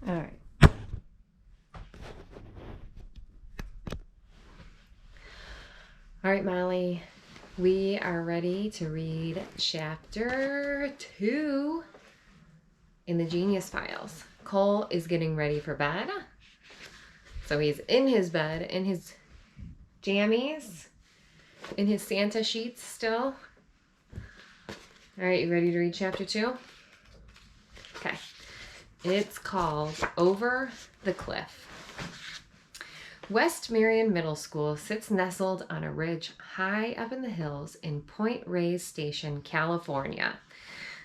All right. All right, Molly. We are ready to read chapter 2 in the Genius Files. Cole is getting ready for bed. So he's in his bed, in his jammies, in his Santa sheets still. All right, you ready to read chapter 2? Okay. It's called Over the Cliff. West Marion Middle School sits nestled on a ridge high up in the hills in Point Reyes Station, California.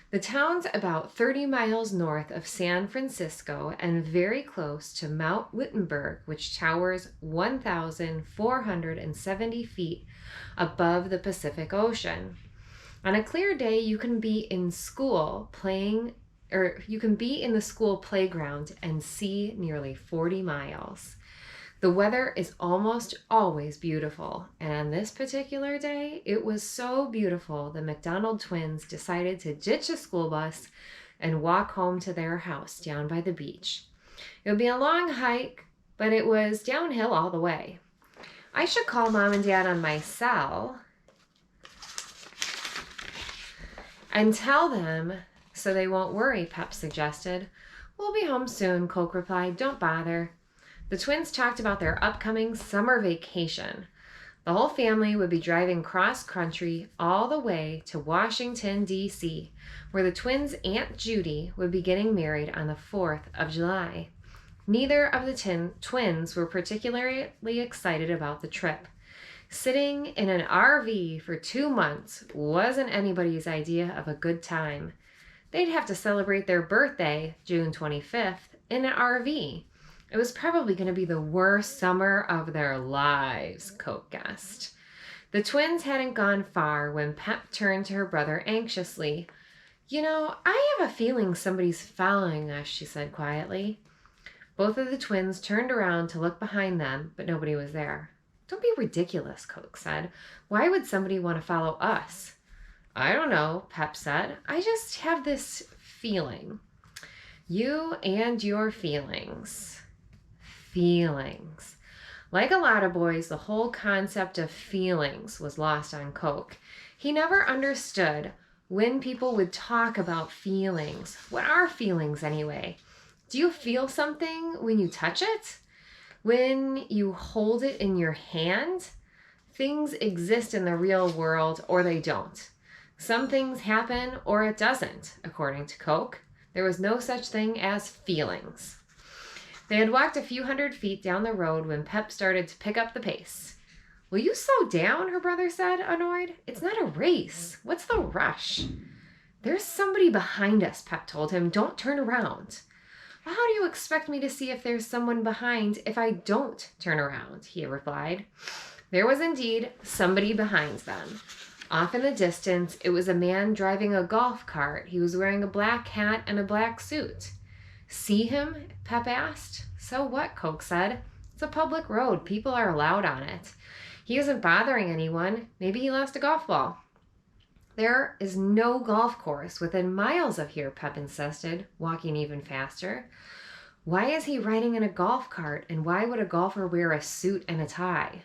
The town's about 30 miles north of San Francisco and very close to Mount Wittenberg, which towers 1,470 feet above the Pacific Ocean. On a clear day, you can be in the school playground and see nearly 40 miles. The weather is almost always beautiful, and on this particular day, it was so beautiful the McDonald twins decided to ditch a school bus and walk home to their house down by the beach. It would be a long hike, but it was downhill all the way. I should call Mom and Dad on my cell and tell them so they won't worry, Pep suggested. We'll be home soon, Coke replied. Don't bother. The twins talked about their upcoming summer vacation. The whole family would be driving cross-country all the way to Washington, D.C., where the twins' Aunt Judy would be getting married on the 4th of July. Neither of the twins were particularly excited about the trip. Sitting in an RV for 2 months wasn't anybody's idea of a good time. They'd have to celebrate their birthday, June 25th, in an RV. It was probably going to be the worst summer of their lives, Coke guessed. The twins hadn't gone far when Pep turned to her brother anxiously. You know, I have a feeling somebody's following us, she said quietly. Both of the twins turned around to look behind them, but nobody was there. Don't be ridiculous, Coke said. Why would somebody want to follow us? I don't know, Pep said. I just have this feeling. You and your feelings. Feelings. Like a lot of boys, the whole concept of feelings was lost on Coke. He never understood when people would talk about feelings. What are feelings anyway? Do you feel something when you touch it? When you hold it in your hand? Things exist in the real world or they don't. Some things happen or it doesn't, according to Coke. There was no such thing as feelings. They had walked a few hundred feet down the road when Pep started to pick up the pace. Will you slow down, her brother said, annoyed. It's not a race. What's the rush? There's somebody behind us, Pep told him. Don't turn around. Well, how do you expect me to see if there's someone behind if I don't turn around? He replied. There was indeed somebody behind them. Off in the distance, it was a man driving a golf cart. He was wearing a black hat and a black suit. See him? Pep asked. So what? Coke said. It's a public road. People are allowed on it. He isn't bothering anyone. Maybe he lost a golf ball. There is no golf course within miles of here, Pep insisted, walking even faster. Why is he riding in a golf cart, and why would a golfer wear a suit and a tie?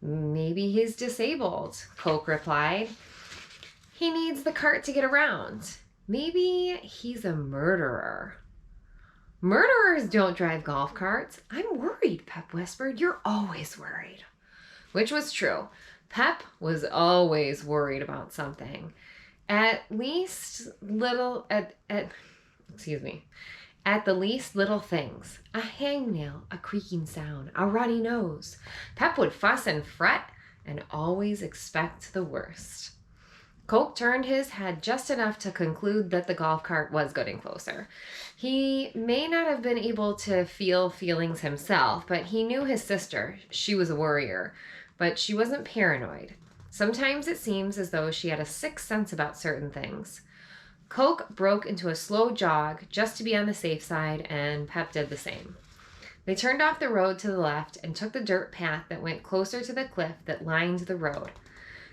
Maybe he's disabled, Coke replied. He needs the cart to get around. Maybe he's a murderer. Murderers don't drive golf carts. I'm worried, Pep whispered. You're always worried. Which was true. Pep was always worried about something. At the least little things. A hangnail, a creaking sound, a runny nose. Pep would fuss and fret and always expect the worst. Coke turned his head just enough to conclude that the golf cart was getting closer. He may not have been able to feel feelings himself, but he knew his sister. She was a worrier, but she wasn't paranoid. Sometimes it seems as though she had a sixth sense about certain things. Coke broke into a slow jog just to be on the safe side, and Pep did the same. They turned off the road to the left and took the dirt path that went closer to the cliff that lined the road.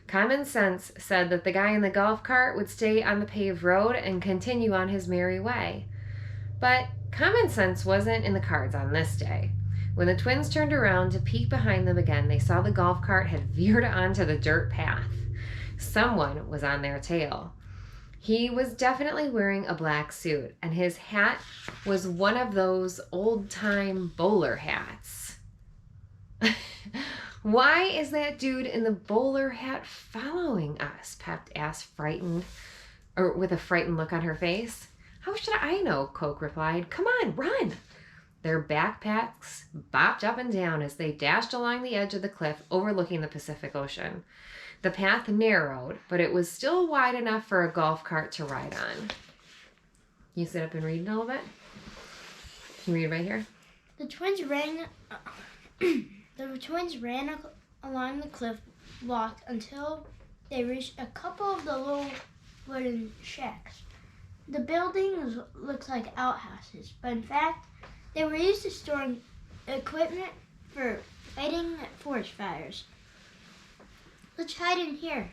Common sense said that the guy in the golf cart would stay on the paved road and continue on his merry way. But common sense wasn't in the cards on this day. When the twins turned around to peek behind them again, they saw the golf cart had veered onto the dirt path. Someone was on their tail. He was definitely wearing a black suit, and his hat was one of those old-time bowler hats. Why is that dude in the bowler hat following us? Pep asked, frightened, or with a frightened look on her face. How should I know? Coke replied. Come on, run! Their backpacks bopped up and down as they dashed along the edge of the cliff overlooking the Pacific Ocean. The path narrowed, but it was still wide enough for a golf cart to ride on. You sit up and read a little bit? Can you read right here? The twins ran along the cliff walk until they reached a couple of the little wooden shacks. The buildings looked like outhouses, but in fact, they were used to storing equipment for fighting forest fires. Let's hide in here,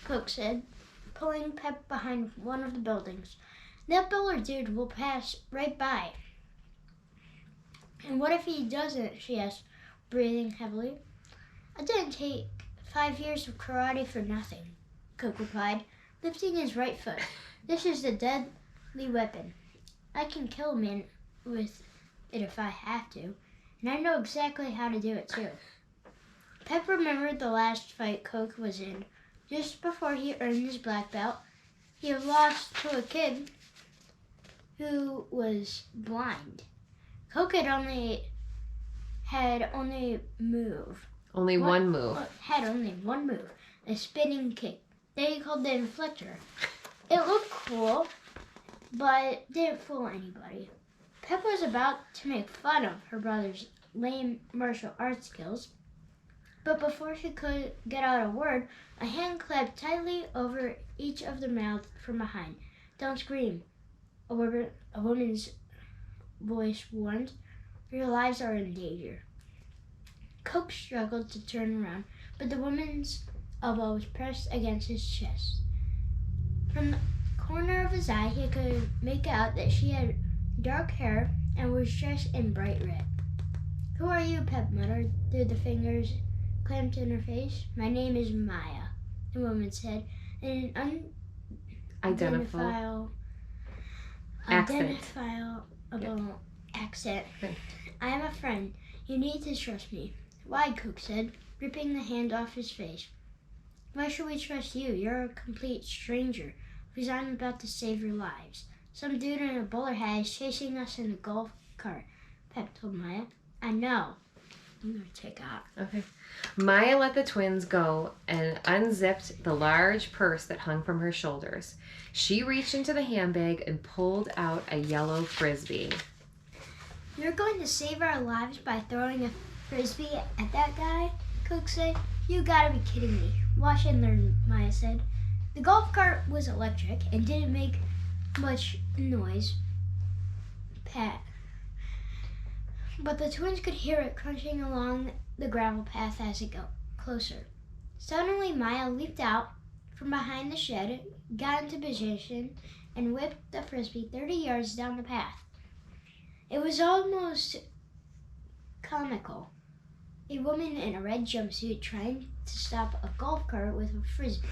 Cook said, pulling Pep behind one of the buildings. That bowler dude will pass right by. And what if he doesn't, she asked, breathing heavily. I didn't take 5 years of karate for nothing, Cook replied, lifting his right foot. This is a deadly weapon. I can kill a man with it if I have to, and I know exactly how to do it too. Pep remembered the last fight Coke was in. Just before he earned his black belt, he had lost to a kid who was blind. Coke had only move. One move. Had only one move, a spinning kick. They called the inflictor. It looked cool, but didn't fool anybody. Pep was about to make fun of her brother's lame martial arts skills, but before she could get out a word, a hand clapped tightly over each of their mouths from behind. Don't scream, a woman's voice warned. Your lives are in danger. Coke struggled to turn around, but the woman's elbow was pressed against his chest. From the corner of his eye, he could make out that she had dark hair and was dressed in bright red. Who are you? Pep muttered through the fingers clamped in her face. My name is Maya, the woman said in an identifiable accent. I am a friend. You need to trust me. Why? Cook said, ripping the hand off his face. Why should we trust you? You're a complete stranger, because I'm about to save your lives. Some dude in a bowler hat is chasing us in a golf cart, Pep told Maya. I know. I'm going to take out. Okay. Maya let the twins go and unzipped the large purse that hung from her shoulders. She reached into the handbag and pulled out a yellow frisbee. You're going to save our lives by throwing a frisbee at that guy? Cook said. You gotta be kidding me. Watch and learn, Maya said. The golf cart was electric and didn't make much noise, but the twins could hear it crunching along the gravel path as it got closer. Suddenly, Maya leaped out from behind the shed, got into position, and whipped the frisbee 30 yards down the path. It was almost comical. A woman in a red jumpsuit trying to stop a golf cart with a frisbee.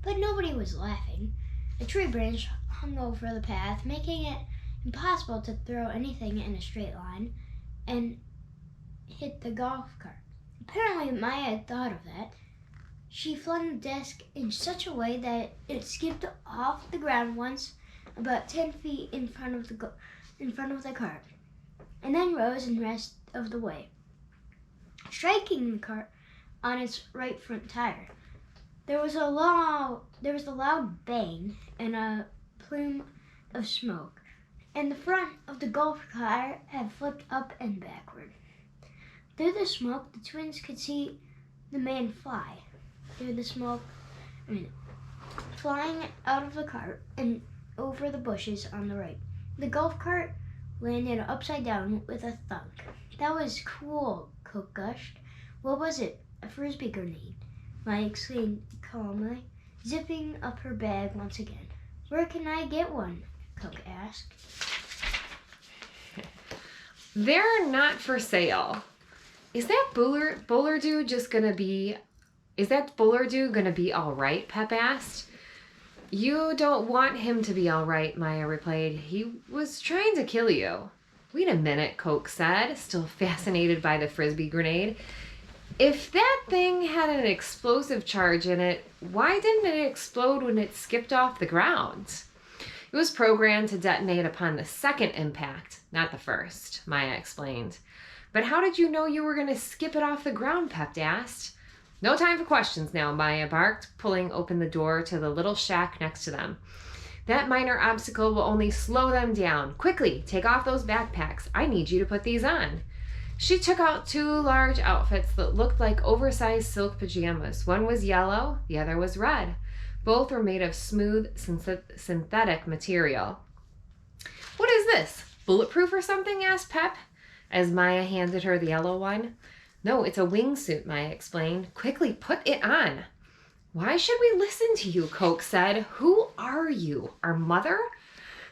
But nobody was laughing. A tree branch hung over the path, making it impossible to throw anything in a straight line and hit the golf cart. Apparently, Maya had thought of that. She flung the desk in such a way that it skipped off the ground once, about 10 feet in front of the cart, and then rose and rest of the way, striking the cart on its right front tire. There was a loud bang and a plume of smoke, and the front of the golf cart had flipped up and backward. Through the smoke, the twins could see the man fly through the smoke, flying out of the cart and over the bushes on the right. The golf cart landed upside down with a thunk. That was cool, Cook gushed. What was it? A frisbee grenade, Maya exclaimed calmly, zipping up her bag once again. Where can I get one? Cook asked. They're not for sale. Is that Bullardo gonna be all right? Pep asked. You don't want him to be all right, Maya replied. He was trying to kill you. Wait a minute, Coke said, still fascinated by the Frisbee grenade. If that thing had an explosive charge in it, why didn't it explode when it skipped off the ground? It was programmed to detonate upon the second impact, not the first, Maya explained. But how did you know you were going to skip it off the ground? Pep asked. No time for questions now, Maya barked, pulling open the door to the little shack next to them. That minor obstacle will only slow them down. Quickly, take off those backpacks. I need you to put these on. She took out 2 large outfits that looked like oversized silk pajamas. One was yellow, the other was red. Both were made of smooth synthetic material. What is this? Bulletproof or something? Asked Pep, as Maya handed her the yellow one. No, it's a wingsuit, Maya explained. Quickly, put it on. Why should we listen to you? Coke said. Who are you? Our mother?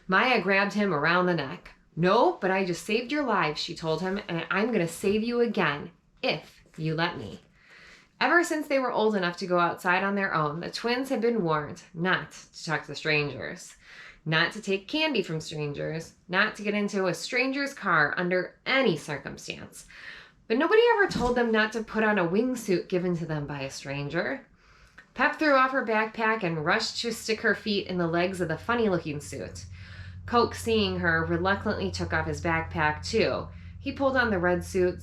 Maya grabbed him around the neck. No, but I just saved your lives, she told him, and I'm going to save you again, if you let me. Ever since they were old enough to go outside on their own, the twins had been warned not to talk to strangers, not to take candy from strangers, not to get into a stranger's car under any circumstance. But nobody ever told them not to put on a wingsuit given to them by a stranger. Pep threw off her backpack and rushed to stick her feet in the legs of the funny-looking suit. Coke, seeing her, reluctantly took off his backpack, too. He pulled on the red suit,